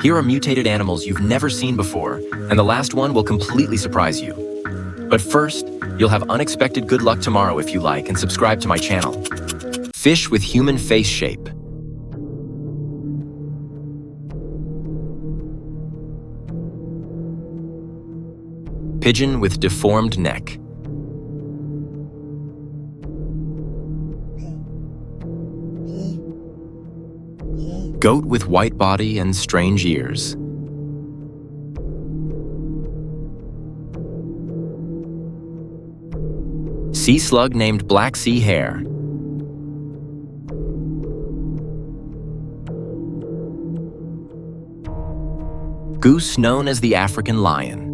Here are mutated animals you've never seen before, and the last one will completely surprise you. But first, you'll have unexpected good luck tomorrow if you like and subscribe to my channel. Fish with human face shape. Pigeon with deformed neck. Goat with white body and strange ears. Sea slug named Black Sea Hare. Goose known as the African lion.